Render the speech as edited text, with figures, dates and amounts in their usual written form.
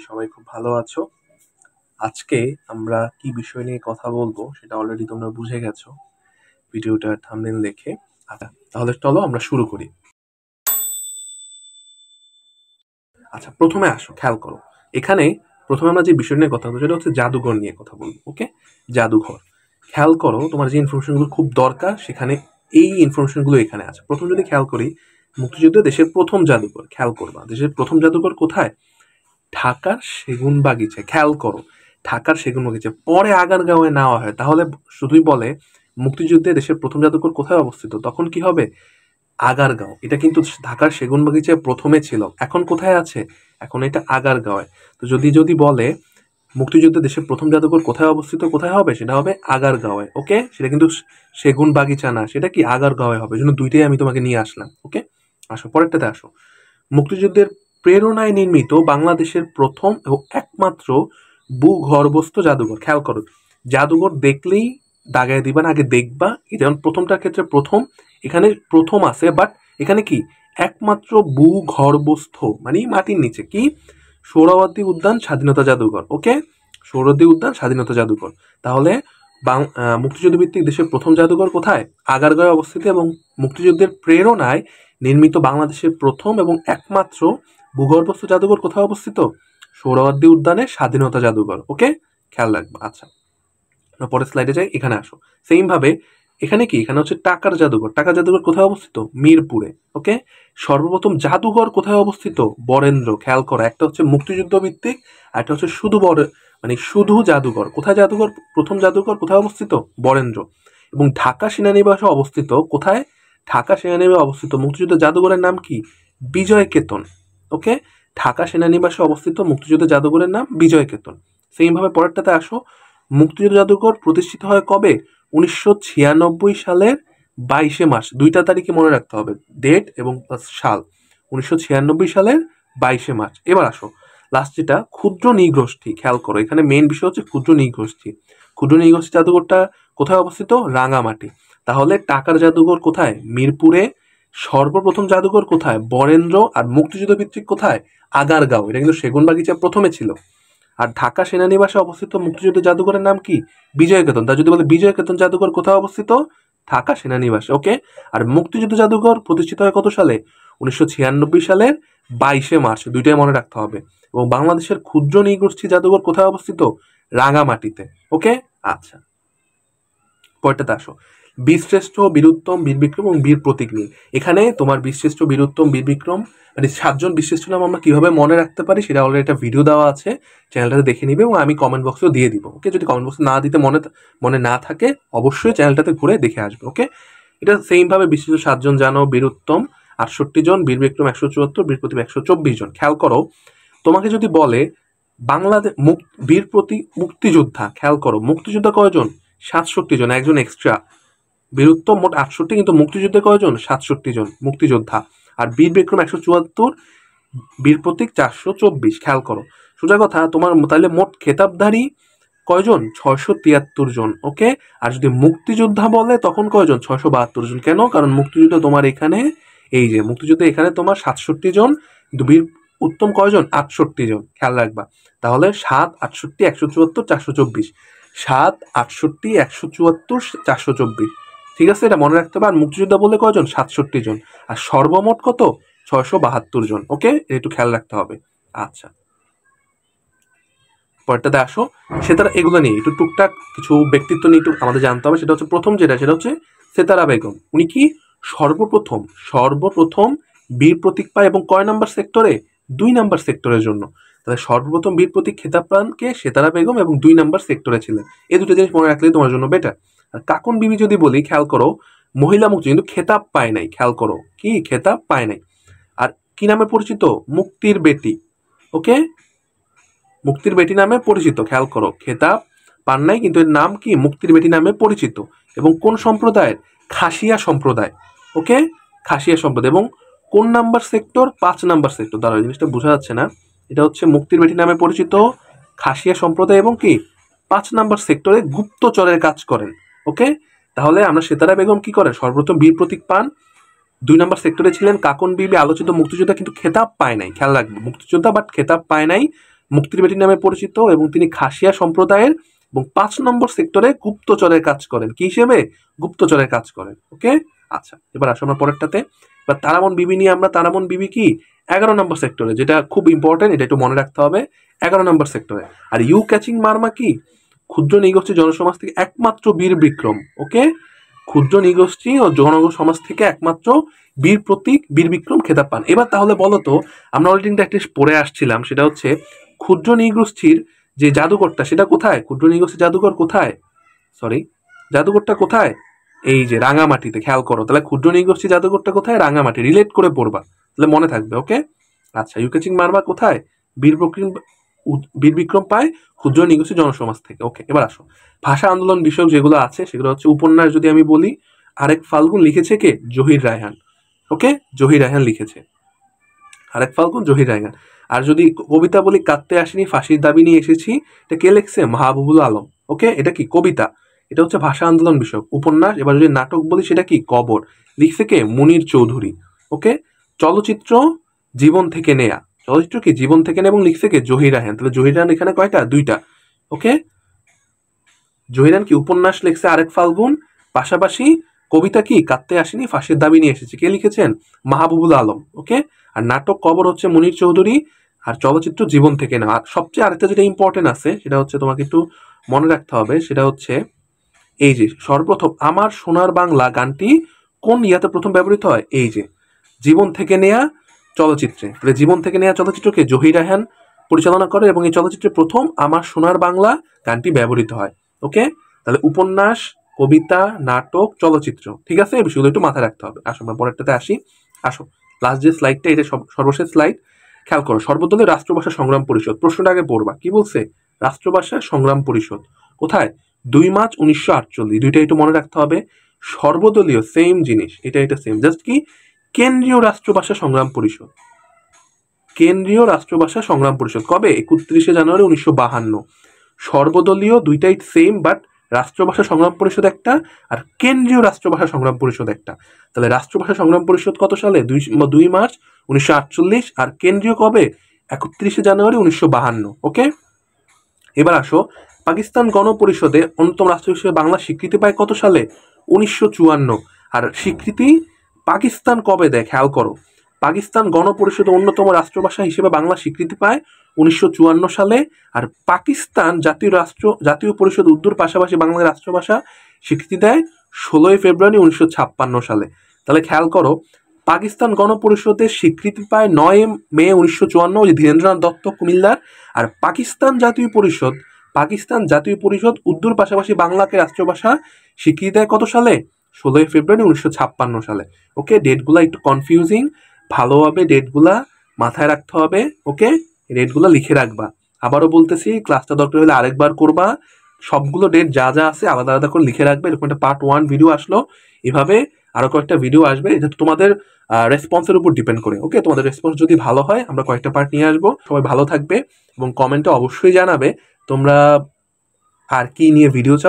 সবাই খুব ভালো আছো। আজকে আমরা কি বিষয় নিয়ে কথা বলবো সেটা অলরেডি তোমরা বুঝে গেছো ভিডিওটার থাম্বনেল দেখে। আচ্ছা, তাহলে চলো আমরা শুরু করি। আচ্ছা, প্রথমে আসো, খেয়াল করো। এখানে প্রথমে আমরা যে বিষয় নিয়ে কথা বলবো সেটা হচ্ছে জাদুঘর নিয়ে কথা বলবো। ওকে, জাদুঘর। খেয়াল করো, তোমার যে ইনফরমেশনগুলো খুব দরকার সেখানে এই ইনফরমেশনগুলো এখানে আছে। প্রথম যদি খেয়াল করি, মুক্তিযুদ্ধে দেশের প্রথম জাদুঘর, খেয়াল করবা দেশের প্রথম জাদুঘর কোথায়? ঢাকার সেগুন বাগিচায়। খেয়াল করো, ঢাকার সেগুন বাগিচা পরে আগারগাঁওয়ে নেওয়া হয়। তাহলে শুধুই বলে মুক্তিযুদ্ধে দেশের প্রথম জাদুঘর কোথায় অবস্থিত, তখন কি হবে? আগারগাঁও। এটা কিন্তু ঢাকার সেগুন বাগিচায় প্রথমে ছিল, এখন কোথায় আছে? এখন এটা আগারগাঁওয়ে। তো যদি যদি বলে মুক্তিযুদ্ধে দেশের প্রথম জাদুঘর কোথায় অবস্থিত, কোথায় হবে? সেটা হবে আগারগাঁওয়ে। ওকে, সেটা কিন্তু সেগুন বাগিচা না, সেটা কি আগারগাঁওয়ে হবে। জন্য দুইটাই আমি তোমাকে নিয়ে আসলাম। ওকে, আসো পরেরটাতে আসো। মুক্তিযুদ্ধের প্রেরণায় নির্মিত বাংলাদেশের প্রথম এবং একমাত্র ভূগর্ভস্থ জাদুঘর। খেয়াল করো, জাদুঘর দেখলেই দাগায় দিবা না, আগে দেখবা। যেমন প্রথমটার ক্ষেত্রে প্রথম, এখানে প্রথম আছে, বাট এখানে কি একমাত্র ভূগর্ভস্থ মানে মাটির নিচে। কি? সোহরাওয়ার্দী উদ্যান স্বাধীনতা জাদুঘর। ওকে, সোহরাওয়ার্দী উদ্যান স্বাধীনতা জাদুঘর। তাহলে মুক্তিযুদ্ধ ভিত্তিক দেশের প্রথম জাদুঘর কোথায়? আগারগাঁওয়ে অবস্থিত এবং মুক্তিযুদ্ধের প্রেরণায় নির্মিত বাংলাদেশের প্রথম এবং একমাত্র ভূগর্ভস্থ জাদুঘর কোথায় অবস্থিত? সোহরাওয়ার্দী উদ্যানে স্বাধীনতা জাদুঘর। ওকে, খেয়াল রাখবো। আচ্ছা, পরের স্লাইডে যাই, এখানে আসো। সেম ভাবে এখানে কি, এখানে হচ্ছে টাকার জাদুঘর। টাকার জাদুঘর কোথায় অবস্থিত? মিরপুরে। ওকে, সর্বপ্রথম জাদুঘর কোথায় অবস্থিত? বরেন্দ্র। খেয়াল করো, একটা হচ্ছে মুক্তিযুদ্ধ ভিত্তিক আর একটা হচ্ছে শুধু মানে শুধু জাদুঘর। কোথায় জাদুঘর? প্রথম জাদুঘর কোথায় অবস্থিত? বরেন্দ্র। এবং ঢাকা সেনানিবাসে অবস্থিত কোথায়? ঢাকা সেনানিবাসে অবস্থিত মুক্তিযুদ্ধ জাদুঘরের নাম কি? বিজয় কেতন। ওকে, ঢাকা সেনানিবাসে অবস্থিত মুক্তিযুদ্ধ জাদুঘরের নাম বিজয় কেতন। সেম ভাবে পরেরটাতে আসো। মুক্তিযুদ্ধ জাদুঘর প্রতিষ্ঠিত হয় কবে? 1996 সালের 22 মার্চ। দুইটা তারিখে মনে রাখতে হবে, ডেট এবং সাল। 1996 সালের 22 মার্চ। এবার আসো লাস্ট যেটা, ক্ষুদ্র নৃগোষ্ঠী। খেয়াল করো, এখানে মেইন বিষয় হচ্ছে ক্ষুদ্র নৃগোষ্ঠী। ক্ষুদ্র নৃগোষ্ঠী জাদুঘরটা কোথায় অবস্থিত? রাঙামাটি। তাহলে টাকার জাদুঘর কোথায়? মিরপুরে। সর্বপ্রথম জাদুঘর কোথায়? বরেন্দ্র। আর মুক্তিযুদ্ধ ভিত্তিক কোথায়? আগারগাঁও। এটা কিন্তু সেগুনবাগিচা প্রথমে ছিল। আর ঢাকা সেনানিবাসে অবস্থিত মুক্তিযুদ্ধ জাদুঘরের নাম কি? বিজয় কেতন। তা যদি বলে বিজয় কেতন জাদুঘর কোথায় অবস্থিত? ঢাকা সেনানিবাসে। ওকে, আর মুক্তিযুদ্ধ জাদুঘর প্রতিষ্ঠিত হয় কত সালে? 1996 সালের 22 মার্চ। দুইটাই মনে রাখতে হবে। এবং বাংলাদেশের ক্ষুদ্র নৃগোষ্ঠী জাদুঘর কোথায় অবস্থিত? রাঙামাটিতে। ওকে, আচ্ছা, পরেরটাতে আসো। বীরশ্রেষ্ঠ, বীরুত্তম, বীর বিক্রম এবং বীর প্রতীক নিয়ে। এখানে তোমার বীরশ্রেষ্ঠ, বীরুত্তম, বীর বিক্রম মানে 7জন বীরশ্রেষ্ঠ নাম আমরা কিভাবে মনে রাখতে পারি সেটা অলরেডি একটা ভিডিও দেওয়া আছে, চ্যানেলটাতে দেখে নিবে এবং আমি কমেন্ট বক্সেও দিয়ে দিব। ওকে, যদি কমেন্ট বক্সে না দিতে মনে না থাকে অবশ্যই চ্যানেলটাতে ঘুরে দেখে আসবে। ওকে, এটা সেম ভাবে বিশিষ্ট 7জন জানো। বীরুত্তম 68 জন, বীর বিক্রম 174, বীর প্রতীক 124 জন। খেয়াল করো, তোমাকে যদি বলে বাংলাদেশ বীর প্রতীক মুক্তিযোদ্ধা, খেয়াল করো মুক্তিযোদ্ধা কয়জন? 67 জন, একজন এক্সট্রা। বীরুত্তম মোট 68, কিন্তু মুক্তিযুদ্ধে কয়জন? 67 জন মুক্তিযোদ্ধা। আর বীর বিক্রম 174, বীর প্রতীক 424। খেয়াল করো, সোজা কথা, তোমার তাহলে মোট খেতাবধারী কয়জন? 673 জন। ওকে, আর যদি মুক্তিযোদ্ধা বলে তখন কয়জন? 672 জন। কেন? কারণ মুক্তিযুদ্ধ তোমার এখানে, এই যে মুক্তিযুদ্ধে এখানে তোমার 67 জন, কিন্তু বীর উত্তম কয়জন? 68 জন। খেয়াল রাখবা। তাহলে 7, 68, 174, 424। 7, 68, 174, 424। ঠিক আছে, এটা মনে রাখতে হবে। আর মুক্তিযোদ্ধা বললে কয়জন? 67 জন। আর সর্বমোট কত? 672 জন। ওকে, একটু খেয়াল রাখতে হবে। আচ্ছা, পরেরটাতে আসো। সেতারা, এগুলো নিয়ে একটু টুকটাক কিছু ব্যক্তিত্ব নিয়ে একটু আমাদের জানতে হবে। সেটা হচ্ছে প্রথম যেটা, সেটা হচ্ছে সেতারা বেগম। উনি কি সর্বপ্রথম বীর প্রতীক পায় এবং কয় নাম্বার সেক্টরে? 2 নাম্বার সেক্টরের জন্য। তাহলে সর্বপ্রথম বীর প্রতীক খেতাব পান কে? সেতারা বেগম, এবং 2 নাম্বার সেক্টরে ছিলেন। এই দুটো জিনিস মনে রাখলেই তোমার জন্য বেটার। আর কাকুন বিবি যদি বলি, খেয়াল করো, মহিলা মুক্তি, কিন্তু খেতাব পায় নাই। খেয়াল করো, কি খেতাব পায় নাই। আর কি নামে পরিচিত? মুক্তির বেটি। ওকে, মুক্তির বেটি নামে পরিচিত। খেয়াল করো, খেতাব পান নাই কিন্তু এর নাম কি? মুক্তির বেটি নামে পরিচিত। এবং কোন সম্প্রদায়ের? খাসিয়া সম্প্রদায়। ওকে, খাসিয়া সম্প্রদায়। এবং কোন নাম্বার সেক্টর? 5 number sector. দ্বারা জিনিসটা বোঝা যাচ্ছে না। এটা হচ্ছে মুক্তির বেটি নামে পরিচিত, খাসিয়া সম্প্রদায়, এবং কি 5 নাম্বার সেক্টরে গুপ্তচরের কাজ করেন। ওকে, তাহলে আমরা সেতারা বেগম কি করেন? সর্বপ্রথম বীর প্রতীক পান, 2 নাম্বার সেক্টরে ছিলেন। কাকন বিবি আলোচিত মুক্তিযোদ্ধা, কিন্তু খেতাব পায় নাই। খেয়াল রাখবো, মুক্তিযোদ্ধা বাট খেতাব পায় নাই। মুক্তির বেটি নামে পরিচিত এবং তিনি খাসিয়া সম্প্রদায়ের এবং 5 নম্বর সেক্টরে গুপ্তচরের কাজ করেন। কি হিসেবে? গুপ্তচরের কাজ করেন। ওকে, আচ্ছা এবার আসো আমরা পরেরটাতে। এবার তারামন বিবি নিয়ে আমরা, তারামন বিবি কি 11 নম্বর সেক্টরে, যেটা খুব ইম্পর্টেন্ট, এটা একটু মনে রাখতে হবে, 11 নম্বর সেক্টরে। আর ইউ ক্যাচিং মারমা কি ক্ষুদ্র নৃগোষ্ঠী জনসমাজ থেকে একমাত্র বীর বিক্রম। ওকে, ক্ষুদ্র নৃগোষ্ঠী ও জনসমাজ থেকে একমাত্র বীর প্রতীক বীর বিক্রম খেতাব পান। এবার তাহলে বলো তো, আমরা অলরেডি একটা পড়ে আসছিলাম, সেটা হচ্ছে ক্ষুদ্র নৃগোষ্ঠীর যে জাদুঘরটা সেটা কোথায়? ক্ষুদ্র নৃগোষ্ঠীর জাদুঘর কোথায়? সরি, জাদুঘরটা কোথায়? এই যে রাঙামাটিতে। খেয়াল করো, তাহলে ক্ষুদ্র নৃগোষ্ঠী জাদুঘরটা কোথায়? রাঙামাটি। রিলেট করে পড়বা, তাহলে মনে থাকবে। ওকে, আচ্ছা ইউকেচিং মারবা কোথায়? বীর বিক্রম পায় ক্ষুদ্র নৃগোষ্ঠী জনসমাজ থেকে। ওকে, এবার আসো ভাষা আন্দোলন বিষয়ক যেগুলো আছে সেগুলো হচ্ছে উপন্যাস যদি আমি বলি, আরেক ফাল্গুন লিখেছে কে? জহির রায়হান। ওকে, জহির রায়হান লিখেছে আরেক ফাল্গুন, জহির রায়হান। আর যদি কবিতা বলি, কাঁদতে আসিনি ফাঁসির দাবি নিয়ে এসেছি, এটা কে লিখছে? মাহবুবুল আলম। ওকে, এটা কি? কবিতা। এটা হচ্ছে ভাষা আন্দোলন বিষয়ক উপন্যাস। এবার যদি নাটক বলি, সেটা কি? কবর। লিখছে কে? মুনির চৌধুরী। ওকে, চলচ্চিত্র জীবন থেকে নেয়া। চলচ্চিত্র কি? জীবন থেকে নেয়া এবং লিখছে কে? জহির রায়হান। তাহলে জহির রায়হান এখানে কয়টা? 2টা। ওকে, জহির রায়হান কি উপন্যাস লিখছে আরেক ফাল্গুন, পাশাপাশি কবিতা কি? কাঁদতে আসিনি ফাঁসির দাবি নিয়ে এসেছে, কে লিখেছেন? মাহবুবুল আলম। ওকে, আর নাটক কবর হচ্ছে মুনির চৌধুরী, আর চলচ্চিত্র জীবন থেকে না। আর সবচেয়ে আরেকটা যেটা ইম্পর্টেন্ট আছে সেটা হচ্ছে তোমাকে একটু মনে রাখতে হবে, সেটা হচ্ছে এই যে সর্বপ্রথম আমার সোনার বাংলা গানটি কোন ইয়াতে প্রথম ব্যবহৃত হয়? এই যে জীবন থেকে নেয়া চলচ্চিত্রে। তাহলে জীবন থেকে নেয়া চলচ্চিত্রকে জহির রায়হান পরিচালনা করে এবং এই চলচ্চিত্রে প্রথম আমার সোনার বাংলা গানটি ব্যবহৃত হয়। ওকে, তাহলে উপন্যাস, কবিতা, নাটক, চলচ্চিত্র। ঠিক আছে, এই বিষয়গুলো একটু মাথায় রাখতে হবে। আসো আমরা পরেরটাতে আসি। আসো লাস্ট যে স্লাইডটা, এটা সর্বশেষ স্লাইড। খেয়াল করো, সর্বদলীয় রাষ্ট্রভাষা সংগ্রাম পরিষদ। প্রশ্নটা আগে পড়বা, কি বলছে? রাষ্ট্রভাষা সংগ্রাম পরিষদ কোথায়? 2 মার্চ 1948। দুইটা একটু মনে রাখতে হবে। সর্বদলীয় সেম জিনিস, এটা সেম, জাস্ট কি কেন্দ্রীয় রাষ্ট্রভাষা সংগ্রাম পরিষদ। কেন্দ্রীয় রাষ্ট্রভাষা সংগ্রাম পরিষদ কবে? 31 জানুয়ারি 1952। সর্বদলীয় দুইটাই সেম, বাট রাষ্ট্রভাষা সংগ্রাম পরিষদ একটা আর কেন্দ্রীয় রাষ্ট্রভাষা সংগ্রাম পরিষদ একটা। তাহলে রাষ্ট্রভাষা সংগ্রাম পরিষদ কত সালে? 2 মার্চ 1948। আর কেন্দ্রীয় কবে? 31 জানুয়ারি 1952। ওকে, এবার আসো পাকিস্তান গণপরিষদে অন্যতম রাষ্ট্র হিসেবে বাংলা স্বীকৃতি পায় কত সালে? 1954। আর স্বীকৃতি পাকিস্তান কবে দেয়? খেয়াল করো, পাকিস্তান গণপরিষদে অন্যতম রাষ্ট্রভাষা হিসেবে বাংলা স্বীকৃতি পায় 1954 সালে। আর পাকিস্তান জাতীয় পরিষদ উর্দুর পাশাপাশি বাংলা রাষ্ট্রভাষা স্বীকৃতি দেয় 16 ফেব্রুয়ারি 1956 সালে। তাহলে খেয়াল করো, পাকিস্তান গণপরিষদের স্বীকৃতি পায় 9 মে 1954, ধীরেন্দ্রনাথ দত্ত কুমিল্লার। আর পাকিস্তান জাতীয় পরিষদ উর্দুর পাশাপাশি বাংলাকে রাষ্ট্রভাষা স্বীকৃতি দেয় কত সালে? 16 ফেব্রুয়ারি 1956 সালে। ওকে, ডেটগুলা একটু কনফিউজিং, ভালোভাবে ডেটগুলা মাথায় রাখতে হবে। ওকে, ডেটগুলা লিখে রাখবা। আবারও বলতেছি, ক্লাসটা দরকার হলে আরেকবার করবা। সবগুলো ডেট যা যা আছে আলাদা আলাদা করে লিখে রাখবে। এরকম একটা পার্ট 1 ভিডিও আসলো, এভাবে আরো কয়েকটা ভিডিও আসবে। এটা তোমাদের রেসপন্সের উপর ডিপেন্ড করে। ওকে, তোমাদের রেসপন্স যদি ভালো হয় আমরা কয়েকটা পার্ট নিয়ে আসবো। সবাই ভালো থাকবে এবং কমেন্টে অবশ্যই জানাবে তোমরা আর কি নিয়ে ভিডিও চাও।